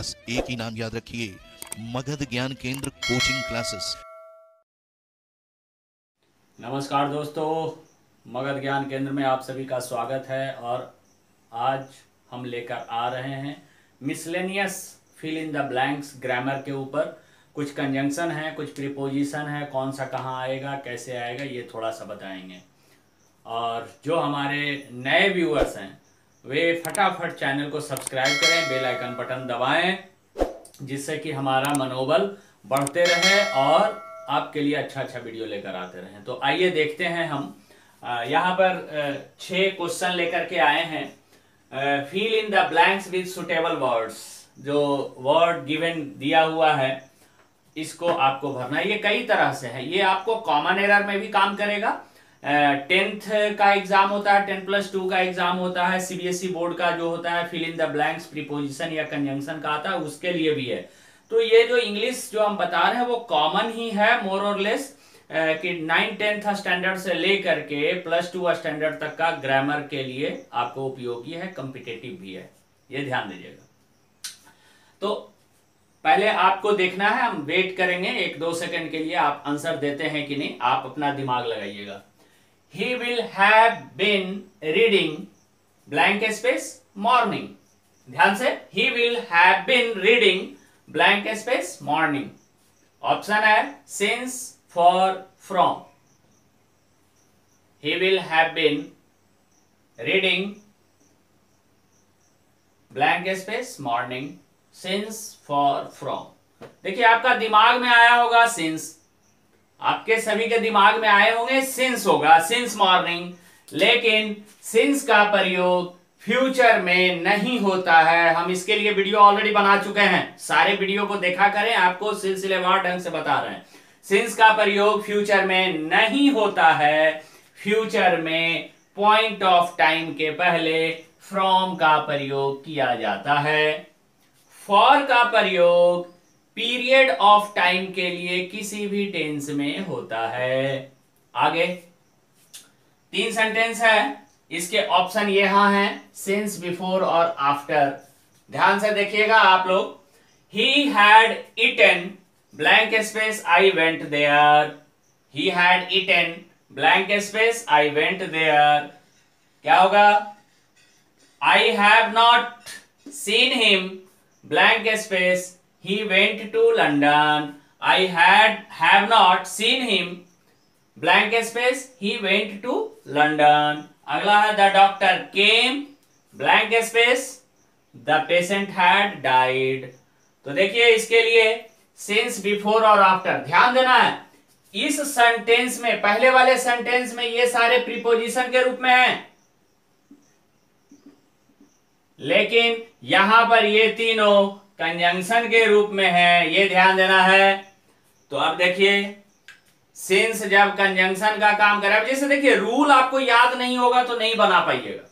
बस एक ही नाम याद रखिए, मगध ज्ञान केंद्र कोचिंग क्लासेस। नमस्कार दोस्तों, मगध ज्ञान केंद्र में आप सभी का स्वागत है। और आज हम लेकर आ रहे हैं miscellaneous fill in the blanks grammar के ऊपर। कुछ कंजंक्शन है, कुछ प्रीपोजिशन है, कौन सा कहाँ आएगा, कैसे आएगा, ये थोड़ा सा बताएंगे। और जो हमारे नए व्यूअर्स हैं वे फटाफट चैनल को सब्सक्राइब करें, बेल आइकन बटन दबाएं, जिससे कि हमारा मनोबल बढ़ते रहे और आपके लिए अच्छा अच्छा वीडियो लेकर आते रहें। तो आइए देखते हैं हम यहाँ पर 6 क्वेश्चन लेकर के आए हैं। Fill in the blanks with suitable words. जो वर्ड गिवन दिया हुआ है इसको आपको भरना है। ये कई तरह से है, ये आपको कॉमन एरर में भी काम करेगा। 10th का एग्जाम होता है, 10+2 का एग्जाम होता है, सीबीएसई बोर्ड का जो होता है fill in the blanks preposition या कंजंक्शन का आता है, उसके लिए भी है। तो ये जो इंग्लिश जो हम बता रहे हैं वो कॉमन ही है मोर और लेस, कि 9th-10th स्टैंडर्ड से लेकर के +2 स्टैंडर्ड तक का ग्रामर के लिए आपको उपयोगी है, कॉम्पिटेटिव भी है, ये ध्यान दीजिएगा। तो पहले आपको देखना है, हम वेट करेंगे 1-2 सेकंड के लिए, आप आंसर देते हैं कि नहीं, आप अपना दिमाग लगाइएगा। He will have been reading blank space morning. ध्यान से, he will have been reading blank space morning. Option है since, for, from. He will have been reading blank space morning, since, for, from. देखिए आपका दिमाग में आया होगा since, आपके सभी के दिमाग में आए होंगे सिंस होगा, सिंस मॉर्निंग। लेकिन सिंस का प्रयोग फ्यूचर में नहीं होता है। हम इसके लिए वीडियो ऑलरेडी बना चुके हैं, सारे वीडियो को देखा करें, आपको सिलसिलेवार ढंग से बता रहे हैं। सिंस का प्रयोग फ्यूचर में नहीं होता है। फ्यूचर में पॉइंट ऑफ टाइम के पहले फ्रॉम का प्रयोग किया जाता है। फॉर का प्रयोग पीरियड ऑफ टाइम के लिए किसी भी टेंस में होता है। आगे 3 सेंटेंस है, इसके ऑप्शन यहां हैं, सिंस, बिफोर और आफ्टर। ध्यान से देखिएगा आप लोग। He had eaten blank space I went there. He had eaten blank space I went there. क्या होगा? I have not seen him blank space he went to London. I have not seen him blank space he went to London. अगला है the doctor came blank space the patient had died. तो देखिए इसके लिए since, before और after ध्यान देना है। इस सेंटेंस में, पहले वाले सेंटेंस में ये सारे प्रीपोजिशन के रूप में हैं, लेकिन यहां पर ये तीनों कंजंक्शन के रूप में है, ये ध्यान देना है। तो अब देखिए सिंस जब कंजंक्शन का काम करे, अब जैसे देखिए रूल आपको याद नहीं होगा तो नहीं बना पाइएगा।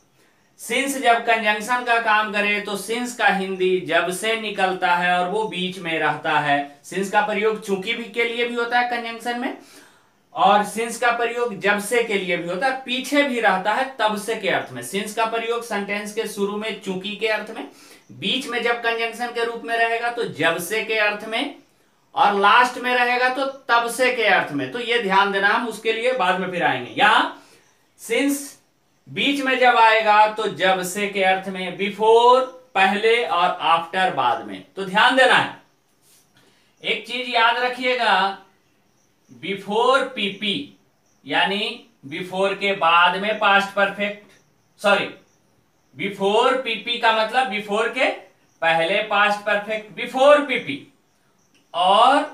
सिंस जब कंजंक्शन का काम करे तो सिंस का हिंदी जब से निकलता है और वो बीच में रहता है। सिंस का प्रयोग चूंकि भी के लिए भी होता है कंजंक्शन में, और सिंस का प्रयोग जब से के लिए भी होता है, पीछे भी रहता है तब से के अर्थ में। सिंस का प्रयोग सेंटेंस के शुरू में चूंकि के अर्थ में, बीच में जब कंजंक्शन के रूप में रहेगा तो जब से के अर्थ में, और लास्ट में रहेगा तो तब से के अर्थ में। तो ये ध्यान देना, हम उसके लिए बाद में फिर आएंगे। यहां सिंस बीच में जब आएगा तो जब से के अर्थ में, बिफोर पहले और आफ्टर बाद में। तो ध्यान देना है, एक चीज याद रखिएगा, बिफोर पीपी यानी बिफोर के बाद में past perfect, sorry before PP का मतलब बिफोर के पहले पास्ट परफेक्ट बिफोर पीपी, और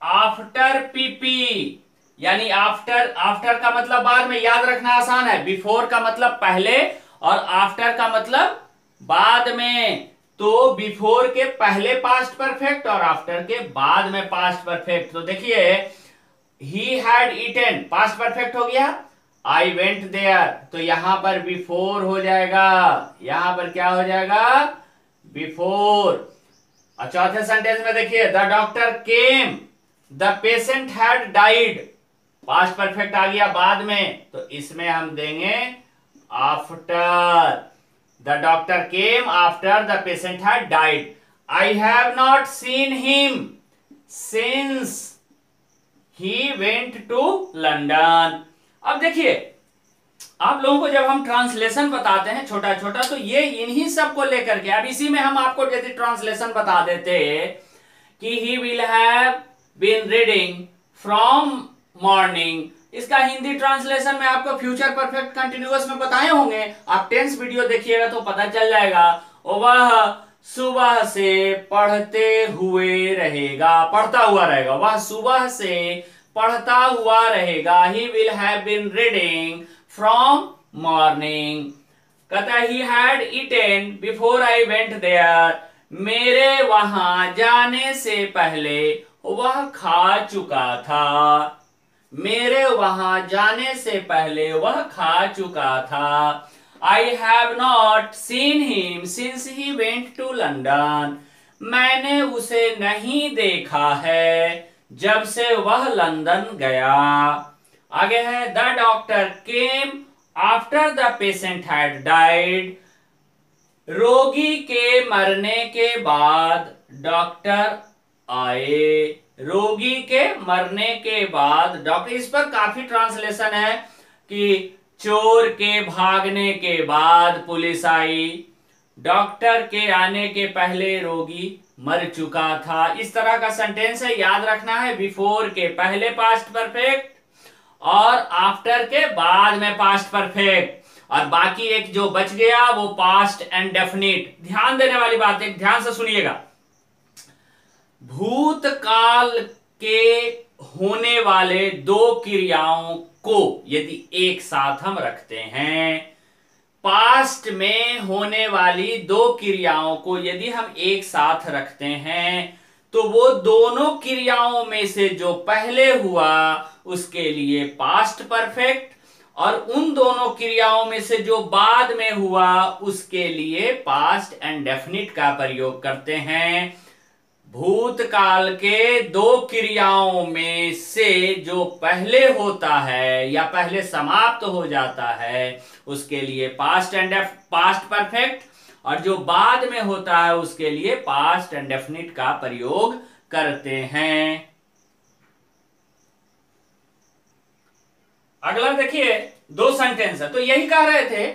आफ्टर पीपी यानी आफ्टर, आफ्टर का मतलब बाद में। याद रखना आसान है, बिफोर का मतलब पहले और आफ्टर का मतलब बाद में। तो बिफोर के पहले पास्ट परफेक्ट और आफ्टर के बाद में पास्ट परफेक्ट। तो देखिए he had eaten past perfect हो गया, आई वेंट देयर, तो यहां पर बिफोर हो जाएगा, यहां पर क्या हो जाएगा? बिफोर। और चौथे सेंटेंस में देखिए the doctor came the patient had died, past perfect आ गया बाद में, तो इसमें हम देंगे after. The doctor came after the patient had died. I have not seen him since he went to London. अब देखिए, आप लोगों को जब हम ट्रांसलेशन बताते हैं छोटा छोटा, तो ये इन्हीं सब को लेकर के, अब इसी में हम आपको यदि ट्रांसलेशन बता देते कि he will have been reading from morning, इसका हिंदी ट्रांसलेशन में आपको फ्यूचर परफेक्ट कंटिन्यूअस में बताए होंगे, आप टेंस वीडियो देखिएगा तो पता चल जाएगा। वह सुबह से पढ़ते हुए रहेगा, पढ़ता हुआ रहेगा, वह सुबह से पढ़ता हुआ रहेगा। He will have been reading from morning. कहता he had eaten before I went there, मेरे वहां जाने से पहले वह खा चुका था, मेरे वहां जाने से पहले वह खा चुका था। I have not seen him since he went to London, मैंने उसे नहीं देखा है जब से वह लंदन गया। आगे है the doctor came after the patient had died, रोगी के मरने के बाद डॉक्टर आए, रोगी के मरने के बाद डॉक्टर। इस पर काफी ट्रांसलेशन है कि चोर के भागने के बाद पुलिस आई, डॉक्टर के आने के पहले रोगी मर चुका था। इस तरह का सेंटेंस है, याद रखना है। बिफोर के पहले पास्ट परफेक्ट और आफ्टर के बाद में पास्ट परफेक्ट, और बाकी एक जो बच गया वो पास्ट एंड डेफिनिट। ध्यान देने वाली बात है, ध्यान से सुनिएगा। भूतकाल के होने वाले दो क्रियाओं को यदि एक साथ हम रखते हैं, पास्ट में होने वाली दो क्रियाओं को यदि हम एक साथ रखते हैं, तो वो दोनों क्रियाओं में से जो पहले हुआ उसके लिए पास्ट परफेक्ट, और उन दोनों क्रियाओं में से जो बाद में हुआ उसके लिए पास्ट एंड डेफिनिट का प्रयोग करते हैं। भूतकाल के दो क्रियाओं में से जो पहले होता है या पहले समाप्त हो जाता है उसके लिए पास्ट परफेक्ट, और जो बाद में होता है उसके लिए पास्ट एंड डेफिनिट का प्रयोग करते हैं। अगला देखिए, दो सेंटेंस है, तो यही कह रहे थे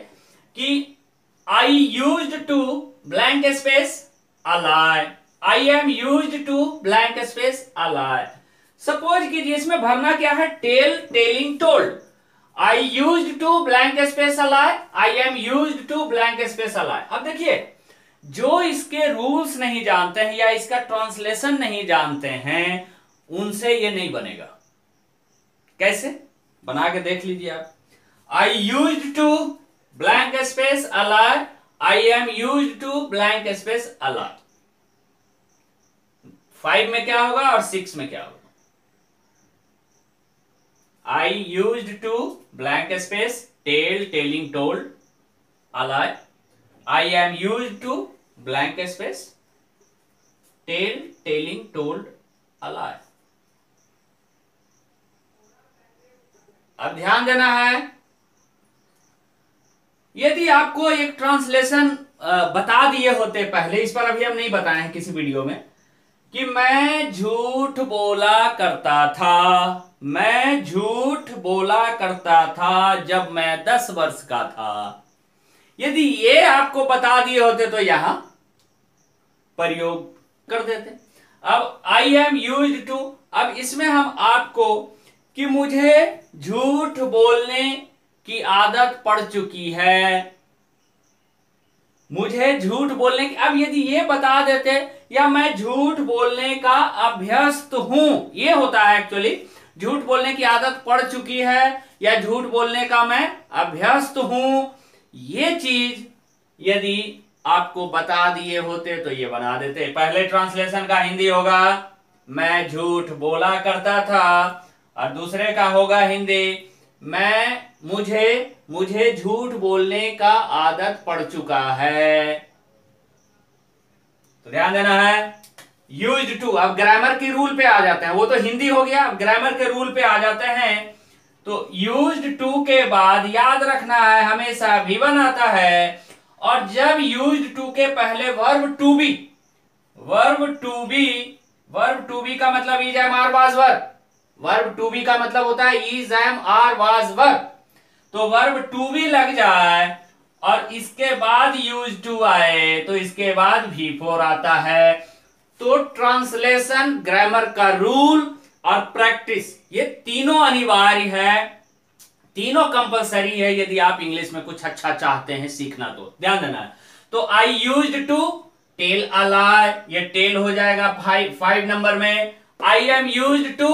कि I used to blank space a lie, I am used to blank space a lie. Suppose कीजिए इसमें भरना क्या है, tell, telling, told. I used to blank space a lie, I am used to blank space a lie. अब देखिए, जो इसके रूल्स नहीं जानते हैं या इसका ट्रांसलेशन नहीं जानते हैं उनसे ये नहीं बनेगा। कैसे बना के देख लीजिए आप। I used to blank space a lie, I am used to blank space a lie. 5 में क्या होगा और 6 में क्या होगा? I used to blank space tell, telling, told, a lie. I am used to blank space tell, telling, told, a lie. अब ध्यान देना है, यदि आपको एक ट्रांसलेशन बता दिए होते पहले, इस पर अभी हम नहीं बताए हैं किसी वीडियो में, कि मैं झूठ बोला करता था, मैं झूठ बोला करता था जब मैं 10 वर्ष का था, यदि ये आपको बता दिए होते तो यहां प्रयोग कर देते। अब आई एम यूज्ड टू, अब इसमें हम आपको कि मुझे झूठ बोलने की आदत पड़ चुकी है, मुझे झूठ बोलने की, अब यदि ये बता देते या मैं झूठ बोलने का अभ्यस्त हूं, ये होता है एक्चुअली, झूठ बोलने की आदत पड़ चुकी है या झूठ बोलने का मैं अभ्यस्त हूं, ये चीज यदि आपको बता दिए होते तो ये बना देते। पहले ट्रांसलेशन का हिंदी होगा मैं झूठ बोला करता था, और दूसरे का होगा हिंदी मुझे झूठ बोलने का आदत पड़ चुका है। तो ध्यान देना है, यूज्ड टू। अब ग्रामर की रूल पे आ जाते हैं, वो तो हिंदी हो गया, अब ग्रामर के रूल पे आ जाते हैं। तो यूज्ड टू के बाद याद रखना है हमेशा V1 आता है, और जब यूज्ड टू के पहले verb to be, verb to be का मतलब is am are was verb. Verb to be का मतलब होता है is am are was verb. तो वर्ब टू बी लग जाए और इसके बाद यूज टू आए तो इसके बाद भी फोर आता है। तो ट्रांसलेशन, ग्रामर का रूल और प्रैक्टिस, ये तीनों अनिवार्य है, तीनों कंपलसरी है यदि आप इंग्लिश में कुछ अच्छा चाहते हैं सीखना तो ध्यान देना है। तो I used to tell a lie, ये टेल हो जाएगा 5 नंबर में। I am used to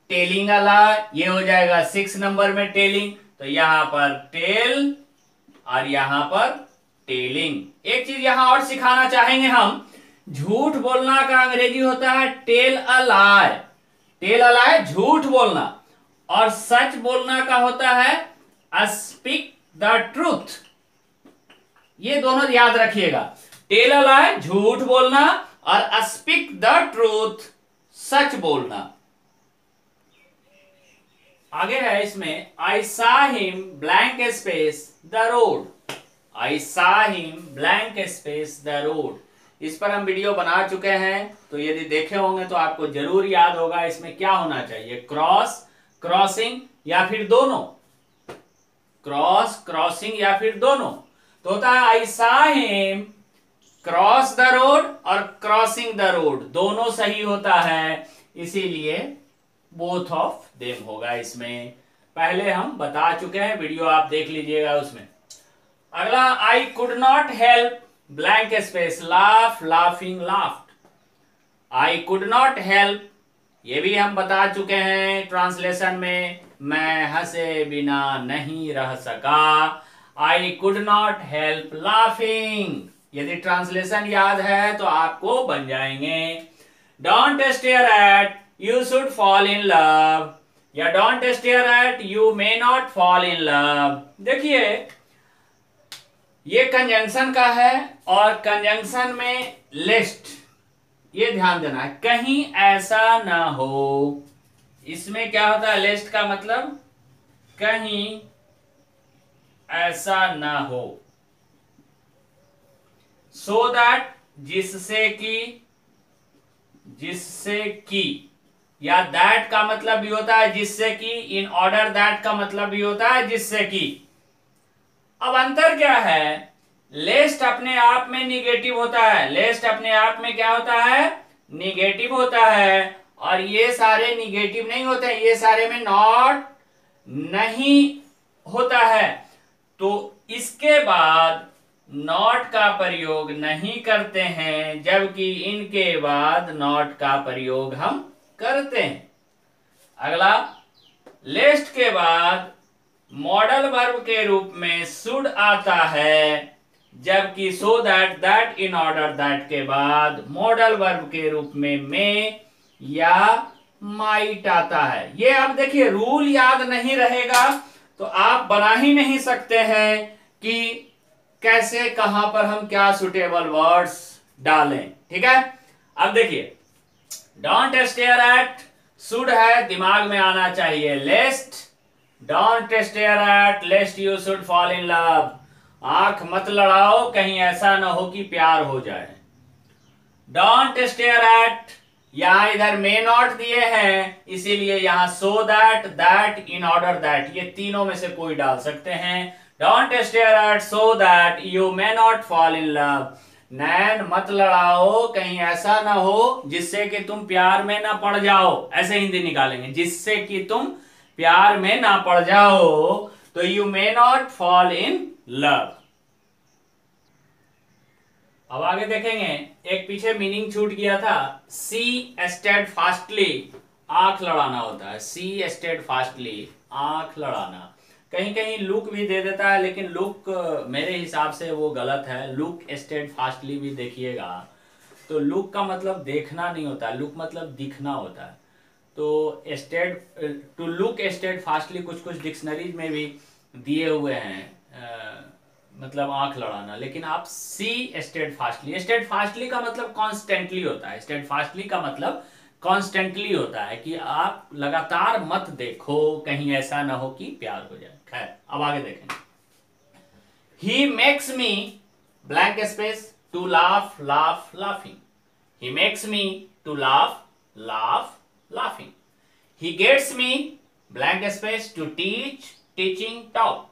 telling a lie, ये हो जाएगा 6 नंबर में टेलिंग। तो यहां पर टेल और यहां पर टेलिंग। एक चीज यहां और सिखाना चाहेंगे हम, झूठ बोलना का अंग्रेजी होता है tell a lie. Tell a लाई झूठ बोलना, और सच बोलना का होता है स्पीक द ट्रूथ। ये दोनों याद रखिएगा, टेल अ लाई झूठ बोलना और स्पीक द ट्रूथ सच बोलना। आगे है इसमें I saw him blank space the road. I saw him blank space the road, इस पर हम वीडियो बना चुके हैं, तो यदि देखे होंगे तो आपको जरूर याद होगा इसमें क्या होना चाहिए, क्रॉस, क्रॉसिंग या फिर दोनों, क्रॉस, क्रॉसिंग या फिर दोनों। तो होता है I saw him cross the road और क्रॉसिंग द रोड, दोनों सही होता है, इसीलिए बोथ ऑफ देम होगा इसमें। पहले हम बता चुके हैं, वीडियो आप देख लीजिएगा उसमें। अगला, आई could not help blank space laugh, laughing, laughed. I could not help, ये भी हम बता चुके हैं ट्रांसलेशन में, मैं हंसे बिना नहीं रह सका। I could not help laughing, यदि ट्रांसलेशन याद है तो आपको बन जाएंगे। Don't stare at, you should fall in love, या don't stare at, you may not fall in love. देखिए ये कंजंक्शन का है और कंजंक्शन में लेस्ट, ये ध्यान देना है, कहीं ऐसा ना हो। इसमें क्या होता है, लेस्ट का मतलब कहीं ऐसा ना हो। सो दैट, जिससे कि, जिससे कि, या दैट का मतलब भी होता है जिससे कि, इन ऑर्डर दैट का मतलब भी होता है जिससे कि। अब अंतर क्या है, लेस्ट अपने आप में निगेटिव होता है, लेस्ट अपने आप में क्या होता है, निगेटिव होता है, और ये सारे निगेटिव नहीं होते हैं, ये सारे में नॉट नहीं होता है। तो इसके बाद नॉट का प्रयोग नहीं करते हैं, जबकि इनके बाद नॉट का प्रयोग हम करते हैं। अगला, लेस्ट के बाद मॉडल वर्ब के रूप में शुड आता है, जबकि सो that, that in order that के बाद मॉडल वर्ब के रूप में मे या माइट आता है। ये अब देखिए रूल याद नहीं रहेगा तो आप बना ही नहीं सकते हैं कि कैसे, कहां पर हम क्या सुटेबल वर्ड्स डालें, ठीक है। अब देखिए, डोंट स्टेयर एट, शुड है, दिमाग में आना चाहिए lest, don't stare at lest you should fall in love, आंख मत लड़ाओ कहीं ऐसा ना हो कि प्यार हो जाए। डोंट स्टेयर एट, यहां इधर मे नॉट दिए हैं, इसीलिए यहां so that, that in order that, ये तीनों में से कोई डाल सकते हैं। Don't stare at so that you may not fall in love, नैन मत लड़ाओ कहीं ऐसा ना हो जिससे कि तुम प्यार में ना पड़ जाओ, ऐसे हिंदी निकालेंगे, जिससे कि तुम प्यार में ना पड़ जाओ, तो you may not fall in love. अब आगे देखेंगे, एक पीछे मीनिंग छूट गया था, सी स्टेड फास्टली, आंख लड़ाना होता है, सी स्टेड फास्टली, आंख लड़ाना। कहीं कहीं लुक भी दे देता है, लेकिन लुक मेरे हिसाब से वो गलत है, लुक स्टेड फास्टली भी देखिएगा तो लुक का मतलब देखना नहीं होता, लुक मतलब दिखना होता है। तो stared, to look stared fastly कुछ कुछ डिक्शनरीज में भी दिए हुए हैं, मतलब आंख लड़ाना, लेकिन आप सी स्टेड फास्टली, स्टेड फास्टली का मतलब कॉन्स्टेंटली होता है, स्टेड फास्टली का मतलब कॉन्स्टेंटली होता है कि आप लगातार मत देखो कहीं ऐसा ना हो कि प्यार हो जाए। खैर, अब आगे देखेंगे, he makes me blank space to laugh, laugh, laughing, He makes me to laugh, laugh, laughing. He gets me blank space to teach, teaching, talk.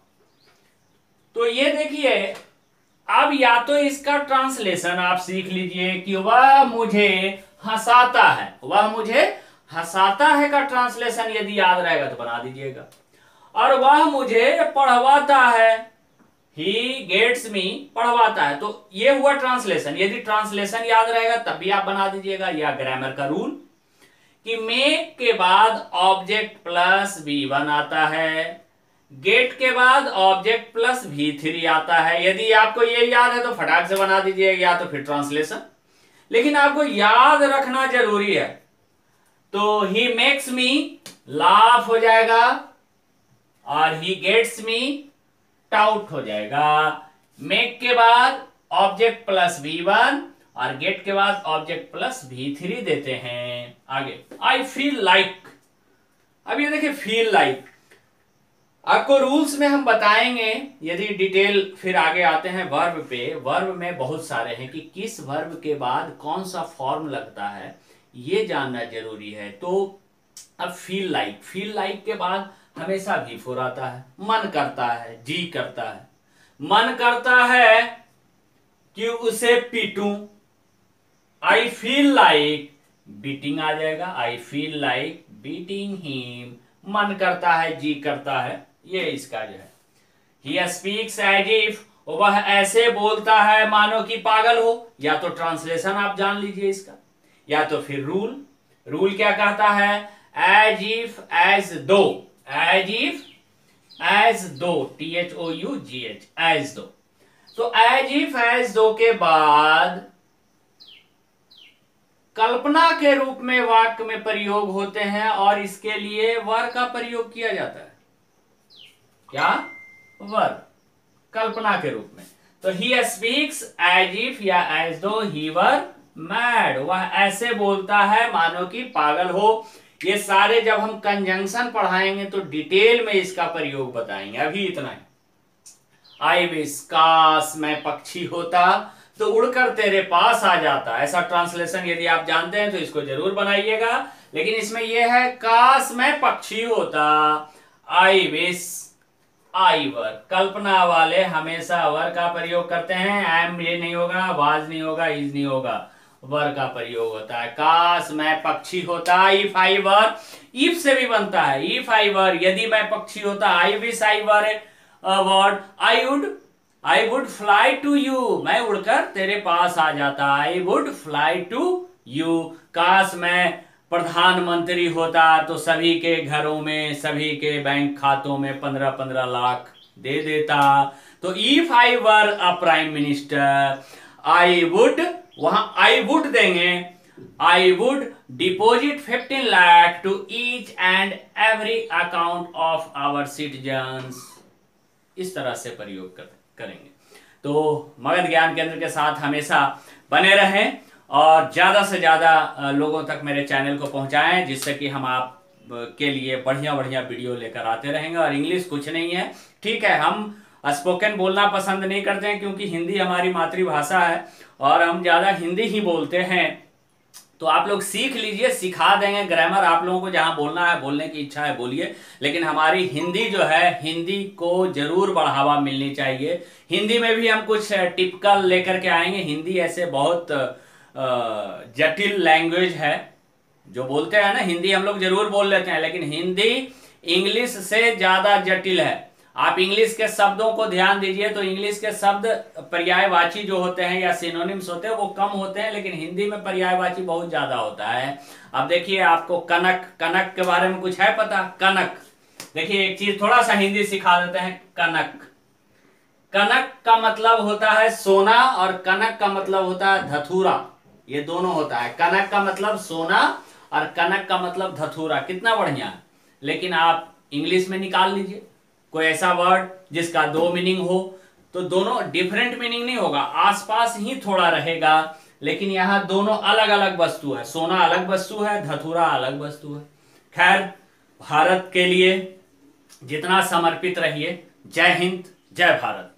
तो ये देखिए, अब या तो इसका ट्रांसलेशन आप सीख लीजिए कि वह मुझे हंसाता है, वह मुझे हंसाता है का ट्रांसलेशन यदि याद रहेगा तो बना दीजिएगा, और वह मुझे पढ़वाता है, ही गेट्स मी, पढ़वाता है, तो ये हुआ ट्रांसलेशन। यदि ट्रांसलेशन याद रहेगा तब भी आप बना दीजिएगा। या ग्रामर का रूल कि मेक के बाद ऑब्जेक्ट प्लस V1 आता है, गेट के बाद ऑब्जेक्ट प्लस V3 आता है। यदि आपको ये याद है तो फटाक से बना दीजिएगा, या तो फिर ट्रांसलेशन। लेकिन आपको याद रखना जरूरी है, तो ही मेक्स मी लाफ हो जाएगा और ही गेट्स मी टाउट हो जाएगा। मेक के बाद ऑब्जेक्ट प्लस V1 और गेट के बाद ऑब्जेक्ट प्लस V3 देते हैं। आगे आई फील लाइक। अब ये देखिए फील लाइक, आपको रूल्स में हम बताएंगे यदि डिटेल, फिर आगे आते हैं वर्ब पे। वर्ब में बहुत सारे हैं कि किस वर्ब के बाद कौन सा फॉर्म लगता है, ये जानना जरूरी है। तो अब फील लाइक, फील लाइक के बाद हमेशा V4 आता है। मन करता है, जी करता है, मन करता है कि उसे पीटूं, आई फील लाइक बीटिंग आ जाएगा, I feel like beating him. मन करता है, जी करता है, ये इसका जो है। ही स्पीक्स एज इफ, वह ऐसे बोलता है मानो कि पागल हो। या तो ट्रांसलेशन आप जान लीजिए इसका, या तो फिर रूल। रूल क्या कहता है? एज इफ, एज दो, एज इफ, एज दो, THOUGH, एज दो। तो एज इफ, एज दो के बाद कल्पना के रूप में वाक्य में प्रयोग होते हैं और इसके लिए वर का प्रयोग किया जाता है। क्या? वर, कल्पना के रूप में। तो ही स्पीक्स एज इफ या एज दो ही वर मैड, वह ऐसे बोलता है मानो कि पागल हो। ये सारे जब हम कंजंक्शन पढ़ाएंगे तो डिटेल में इसका प्रयोग बताएंगे, अभी इतना ही। आई विश, काश मैं पक्षी होता तो उड़कर तेरे पास आ जाता। ऐसा ट्रांसलेशन यदि आप जानते हैं तो इसको जरूर बनाइएगा। लेकिन इसमें यह है काश मैं पक्षी होता, आई विश, आई वर। कल्पना वाले हमेशा वर का प्रयोग करते हैं। एम ये नहीं होगा, वाज नहीं होगा, इज नहीं होगा, वर का प्रयोग होता है। काश मैं पक्षी होता, इफ आई वर, इफ से भी बनता है। इफ आई वर, यदि मैं पक्षी होता। I wish I were bird, I would fly to you, मैं उड़कर तेरे पास आ जाता। I would fly to you. काश मैं प्रधानमंत्री होता तो सभी के घरों में, सभी के बैंक खातों में 15-15 लाख दे देता। तो if I were a prime minister, I would, वहां आई वुड देंगे, I would deposit 15 lakh to each and every account of our citizens. इस तरह से प्रयोग करेंगे। तो मगध ज्ञान केंद्र के साथ हमेशा बने रहें और ज्यादा से ज्यादा लोगों तक मेरे चैनल को पहुंचाएं, जिससे कि हम आप के लिए बढ़िया बढ़िया वीडियो लेकर आते रहेंगे। और इंग्लिश कुछ नहीं है, ठीक है, हम स्पोकन बोलना पसंद नहीं करते हैं क्योंकि हिंदी हमारी मातृभाषा है और हम ज्यादा हिंदी ही बोलते हैं। तो आप लोग सीख लीजिए, सिखा देंगे ग्रामर। आप लोगों को जहां बोलना है, बोलने की इच्छा है बोलिए, लेकिन हमारी हिंदी जो है, हिंदी को जरूर बढ़ावा मिलनी चाहिए। हिंदी में भी हम कुछ टिपिकल लेकर के आएंगे। हिंदी ऐसे बहुत जटिल लैंग्वेज है, जो बोलते हैं ना, हिंदी हम लोग जरूर बोल लेते हैं, लेकिन हिंदी इंग्लिश से ज्यादा जटिल है। आप इंग्लिश के शब्दों को ध्यान दीजिए तो इंग्लिश के शब्द पर्यायवाची जो होते हैं या सिनोनिम्स होते हैं वो कम होते हैं, लेकिन हिंदी में पर्यायवाची बहुत ज्यादा होता है। अब देखिए, आपको कनक, कनक के बारे में कुछ है पता? कनक, देखिए एक चीज थोड़ा सा हिंदी सिखा देते हैं। कनक, कनक का मतलब होता है सोना और कनक का मतलब होता है धतूरा। ये दोनों होता है। कनक का मतलब सोना और कनक का मतलब धतूरा। कितना बढ़िया है। लेकिन आप इंग्लिश में निकाल लीजिए कोई ऐसा वर्ड जिसका दो मीनिंग हो, तो दोनों डिफरेंट मीनिंग नहीं होगा, आसपास ही थोड़ा रहेगा, लेकिन यहां दोनों अलग अलग वस्तु है। सोना अलग वस्तु है, धतूरा अलग वस्तु है। खैर, भारत के लिए जितना समर्पित रहिए। जय हिंद, जय भारत।